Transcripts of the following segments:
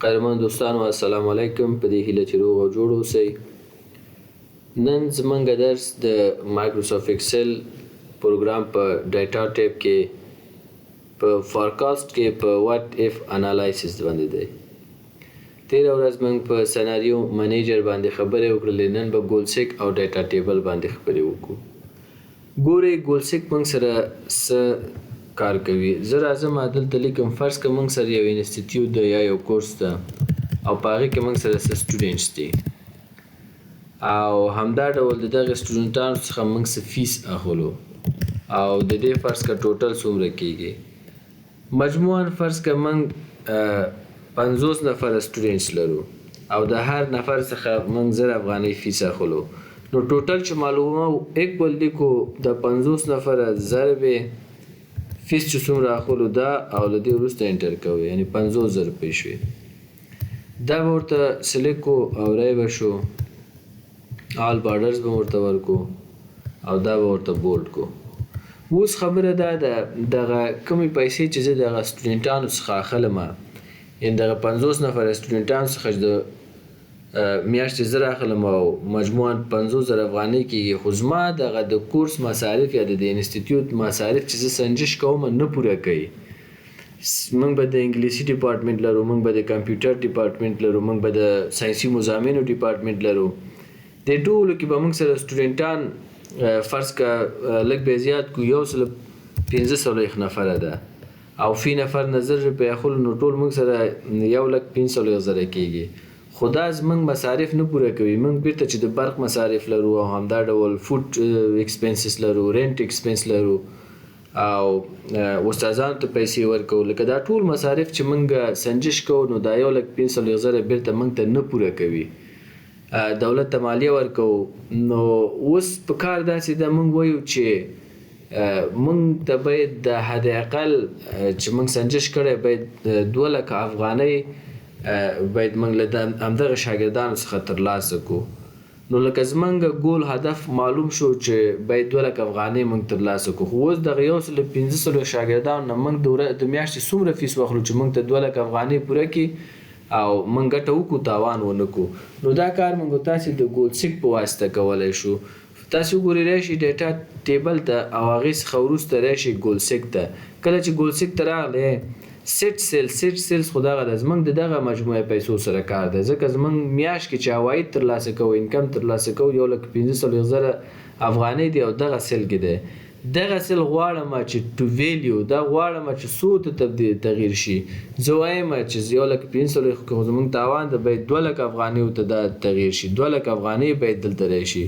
قدرمن دوستانو السلام علیکم. په دې هیله چې روغ او جوړ اوسئ. نن زمونږ درس د مایکروسافټ ایکسل پروګرام په ډیټا ټیب کې په فارکاسټ کې په واټ اف انالایسس باندې دی. تېره ورځ موږ په سناریو منیجر باندې خبرې وکړلې. نن به ګولسیک او ډیټا ټیبل باندې خبرې وکړو. ګورئ ګولسیک موږ سره څه کار کوي. زه راځم دلته لیکم فرض که موږ سره یو انسټیټیوټ دی یا یو کورس ده او په هغې کې موږ سره څه سټوډنټس دي او همدا ډول د دغې سټوډنټانو څخه موږ څه فیس اخلو او د دې فرض که ټوټل څومره کیږي. مجموعاً فرض که موږ 50 نفره سټوډنټس لرو او د هر نفر څخه موږ 1000 افغانۍ فیس اخلو، نو ټوټل چې معلومه ایکول لیکو د 50 نفره ضرب فیس چې څومره اخلو دا او له دې وروسته انټر کوو، یعنې 50,000 روپۍ شوې. دا به ورته سلیکټ کو او رای به شو، آل بارډرز به ورته ورکو او دا به ورته بولډ کو. اوس خبره دا ده دغه کومې پیسې چې زه دغه سټوډنټانو څخه اخلم، یعنې دغه 50 نفره سټوډنټانو څخه د میاشتې 1000 اخلم او مجموعاً 50,000 افغانۍ کېږي، خو زما دغه د کورس مصارف یا د انسټیټیوټ مصارف چې زه سنجش کوم نه پوره کوي. موږ به د انګلیسي ډپارټمنټ لرو، موږ به د کمپیوټر ډپارټمنټ لرو، موږ به د ساینسي مضامینو ډپارټمنټ لرو. دې ټولو کې به موږ سره سټوډنټان فرض که لږ به زیات کو 1,500 نفره ده او فی نفر نه 1000 روپۍ اخلو، نو ټول موږ سره 1,15,000 کېږي. خو دا زموږ مصارف نه پوره کوي. موږ بیرته چې د برق مصارف لرو او همدا ډول فوډ ایکسپنسز لرو، رینټ ایکسپنس لرو او استادانو ته پیسې ورکوو، لکه دا ټول مصارف چې موږ سنجش کوو نو دا 1,15,000 بیرته موږ ته نه پوره کوي. دولت ته مالیه ورکوو. نو اوس په کار داسې ده موږ وایو چې موږ ته باید د حد اقل چې موږ سنجش کړی باید 2,00,000 افغانۍ باید موږ له همدغه شاګردانو څخه ترلاسه کړو. نو لکه زموږ ګول هدف معلوم شو چې باید 2,00,000 افغانۍ موږ ترلاسه کړو، خو اوس دغه 1,500 شاګردانو نه موږ د میاشتې څومره فیس واخلو چې موږ ته 2,00,000 افغانۍ پوره کړي او موږ ګټه وکړو، تاوان ونه کړو. نو دا کار موږ تاسې د ګولسیک په واسطه کولی شو. تاسې وګورئ راشئ ډیټا ټیبل ته او هغې څخه وروسته راشئ ګولسیک ته. کله چې ګولسیک ته راغلی سیټ سیلز خو دغه ده، زموږ د دغه مجموعه پیسو سره کار ده، ځکه زموږ میاشت کې چې عواید ترلاسه کوو، انکم ترلاسه کوو 1,15,000 افغانۍ دی او دغه سیل کې دی. دغه سیل غواړم چې ټو ویلیو دا غواړم چې څو ته تغییر شي. زه وایم چې 1,15,000 که زموږ تاوان ده باید 2,00,000 افغانیو ته دا تغییر شي، 2,00,000 افغانۍ باید دلته راشي،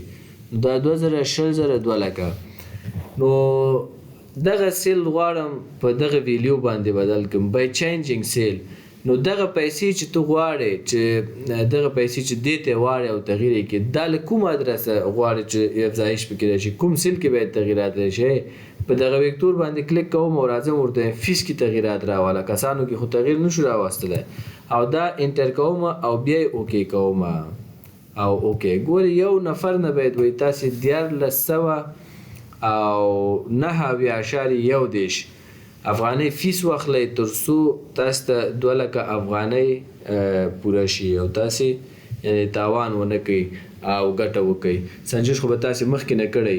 دا 2,000 2,000. نو دغه سیل غواړم په دغه ویلیو باندې بدل کړم بای چینجینګ سیل. نو دغه پیسې چې ته غواړې چې دغه پیسې چې دې ته واړې او تغییر یې کړې، دا له کوم ادرسه غواړې چې افزایش پکې راشي، کوم سیل کې باید تغییرات راشي. په دغه ویکتور باندې کلیک کوم او راځم ورته فیس کې تغییرات راواله. کسانو کې خو تغییر نشو راوستلی او دا انټر کوم او بیا یې اوکې کوم او اوکې. ګورې یو نفر نه باید وایي تاسې 1,400 او 9.1 افغانۍ فیس واخلئ تر څو تاسو ته 2,00,000 افغانۍ پوره شي او تاسې یعنې تاوان ونه کوئ او ګټه وکئ. سنجش خو به تاسې مخکې نه کړئ.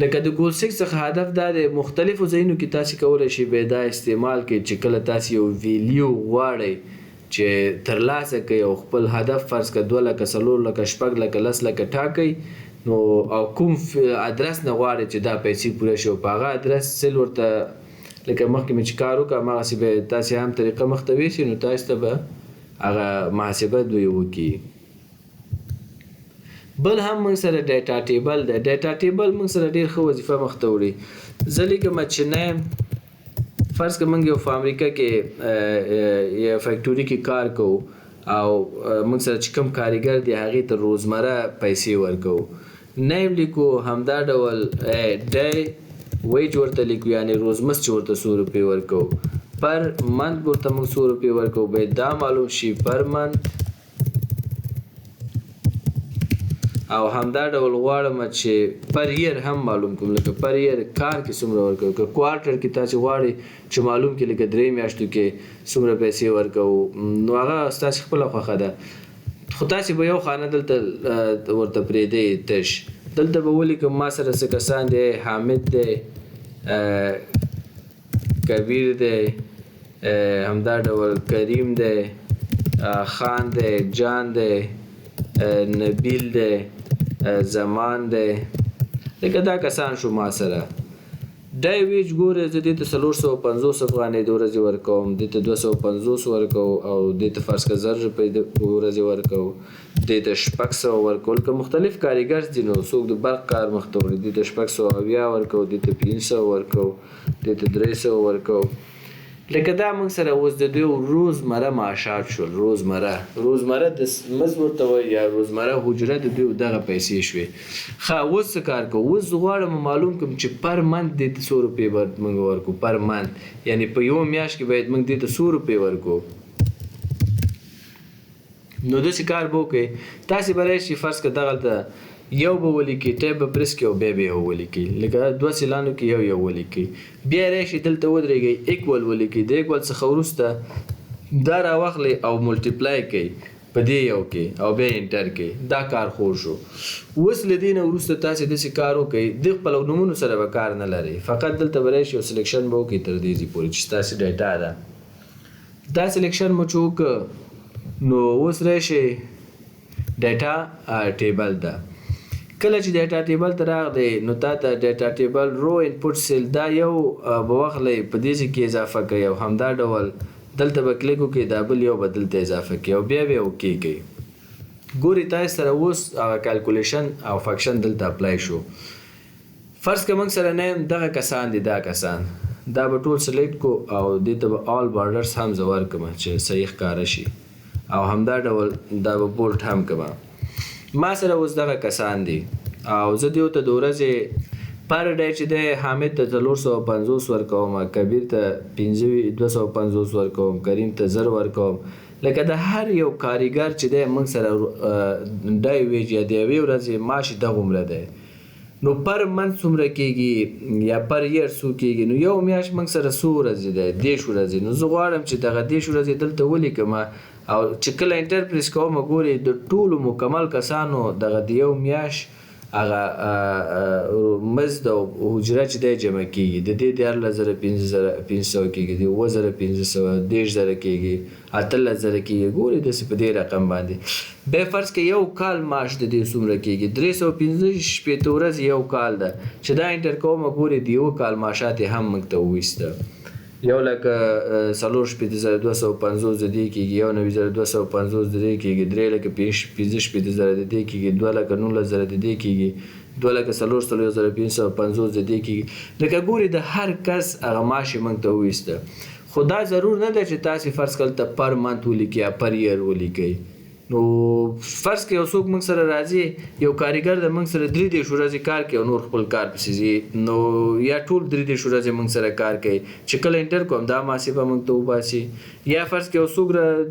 لکه د ګولسیک څخه هدف دا دی مختلفو ځایونو کې تاسې کولی شئ به دا استعمال کړئ چې کله تاسې یو ویلیو غواړئ چې ترلاسه کوئ او خپل هدف فرض که 2,00,000 4,00,000 6,00,000 10,00,000 ټاکئ، نو او کوم ادرس نه غواړئ چې دا پیسې پوره شي او په هغه ادرس سیل ورته لکه مخکې مې چې کار وکړه هماغسې به تاسې هم طریقه مخته ویسي، نو تاسو ته به هغه محاسبه دوی وکړي. بل هم موږ سره ډیټا ټیبل ده. ډیټا ټیبل موږ سره ډېر ښه وظیفه مخته وړي. زه لیکم چې نه فرض که موږ یو په امریکا کې یو فیکټوري کې کار کوو او موږ سره چې کوم کارګر دی هغې ته روزمره پیسې ورکوو، نیم لیکو، همدا ډول ډی ویج ورته لیکو، یعنې روزمس چې ورته 100 روپۍ ورکوو، پر منت ورته موږ 100 روپۍ ورکوو، باید دا معلوم شي پر منت. او همدا ډول غواړم چې پر ایر هم معلوم کوم، لکه پر ایر کار کې څومره ورکوي. که کوارټر کې تاسې غواړئ چې معلوم کې لکه 3 میاشتو کې څومره پیسې ورکوو نو هغه ستاسو خپله خوښه ده خو تاسې به یو خانه دلته ورته پرېږدئ تش دلته به ولیکم ما سره څه کسان دی حامد دی کبیر دی همدا ډول کریم دی خان دی جان دی نبیل دی زمان دی لکه دا کسان شو ما سره ډای ویج ګوره زه دې ته 450 افغانۍ د ورځې ورکوم دې ته 250 ورکوم او دې ته فرض کړه 1000 روپۍ د ورځې ورکوم دې ته 600 ورکول که مختلف کاریګر دي نو څوک د برق کار مخته وړي دې ته 680 ورکوم دې ته 500 ورکوم دې ته 300 ورکوم لکه دا موږ سره اوس د دوی روزمره معاشات شول روزمره د مزد ورته وایي یا روزمره حجره د دوی دغه پیسې شوې ښه اوس څه کار کوو اوس غواړم معلوم کړم چې پر منت دې ته 100 روپۍ باید موږ ورکړو پر منت یعنې په یوه میاشت کې باید موږ دې ته 100 روپۍ ورکړو نو داسې کار به وکړئ تاسې به راشئ فرض کړه دغلته یو به ولیکئ ټیپ به پرس کړئ او بیا به یو ولیکئ لکه 2 سیلانو کې یو ولیکئ بیا راشئ دلته ودرېږئ ایکول ولیکئ د ایکول څخه وروسته دا راواخلئ او ملټیپلای کړئ په دې یو کې او بیا انټر کړئ دا کار خور شو اوس له دې نه وروسته تاسې داسې کار وکړئ د خپلو نومونو سره به کار نه لرئ فقط دلته به راشئ او سلیکشن به وکړئ تر دې ځای پورې چې ستاسې ډیټا ده دا سلیکشن مو چې وکړه نو اوس راشئ ډیټا ټیبل ده کله چې ډیټا ټیبل ته راغلی نو تا ته ډیټا ټیبل رو انپوټ سیل دا یو به واخلئ په دې ځای کې اضافه کوئ او همدا ډول دلته به کلیک وکړئ دا بل یو به دلته اضافه کړئ او بیا به یې اوکې کوئ ګورئ تاسې سره اوس کیلکولیشن او فنکشن دلته اپلای شو فرض که موږ سره نه دغه کسان دي دا کسان دا به ټول سلیکټ کو او دې ته به آل بارډرز هم زه ورکړم چې صحیح ښکاره شي او همدا ډول دا به بولټ هم کړم ما سره اوس دغه کسان دي او زه دیو ته د ورځې پر ډے چې دی حامد ته 450 ورکوم کبیر ته 250 ورکوم کریم ته 1000 ورکوم لکه د هر یو کاریګر چې دی موږ سره ډای ویج یا د یوې ورځې معاش دغومره دی نو پر منث څومره کېږي یا پر یر څو کېږي نو یو میاشت موږ سره څو ورځې دی 10 ورځې نو زه غواړم چې دغه 10 ورځې دلته ولیکم او چې کله انټر پریس کوم ګورئ د ټولو مکمل کسانو دغه د یو میاشت هغه مزد او حجره چې دی جمع کېږي د دې 14500 کېږي د 7500 10000 کېږي 18000 کېږي ګورئ داسې په دې رقم باندې بیا فرض که یو کال معاش د دې څومره کېږي 315 ورځې یو کال ده چې دا انټر کوم ګورئ د یو کال معاشات یې هم موږ ته وویسته 1,4250 د دې کېږي 1,9250 د دې کېږي 3,55,000 د دې کېږي 2,19,000 د دې کېږي 2,04,550 د دې کېږي لکه ګورئ د هر کس هغه معاش یې موږ ته وویسته خو دا ضرور نه ده چې تاسې فرض کړه ته پر منت ولیکئ یا پر یر ولیکئ نو فرض کړئ یو څوک موږ سره راځي یو کاریګر د موږ سره 3 ورځې کار کوي او نور خپل کار پسې ځي نو یا ټول 3 ورځې موږ سره کار کوي چې کله انټر کوم دا محاسبه موږ ته وباسي یا فرض کړئ یو څوک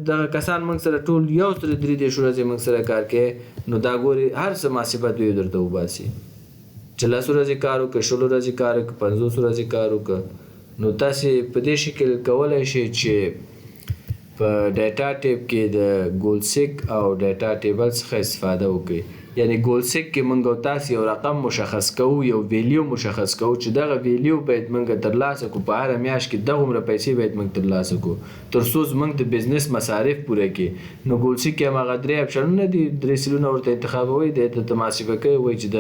دغه کسان موږ سره ټول یو سره 3 ورځې موږ سره کار کوي نو دا ګوري هر څه محاسبه دوی درته وباسي چې 10 ورځې کار وکړه 16 ورځې کار وکړه 50 ورځې کار وکړه نو تاسې په دې شکل کولی شئ چې په ډیټا ټیپ کې د ګولسیک او ډیټا ټیبل څخه استفاده وکړئ یعنی ګولسیک کې موږ او تاسې یو رقم مشخص کوو یو ویلیو مشخص کوو چې دغه ویلیو باید موږ ترلاسه کړو په هره میاشت کې دغومره پیسې باید موږ ترلاسه کړو تر څو زموږ د بزنس مصارف پوره کړي نو ګولسیک کې هماغه 3 اپشنونه دي 3 سیلونه ورته انتخابوئ د ته محاسبه کوئ وایي چې د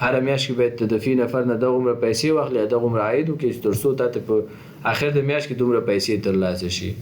هره میاشت کې باید ته د فی نفر نه دغومره پیسې واخلې دغومره عاید وکړي تر څو تا ته په آخر د میاشت کې دومره پیسې ترلاسه شي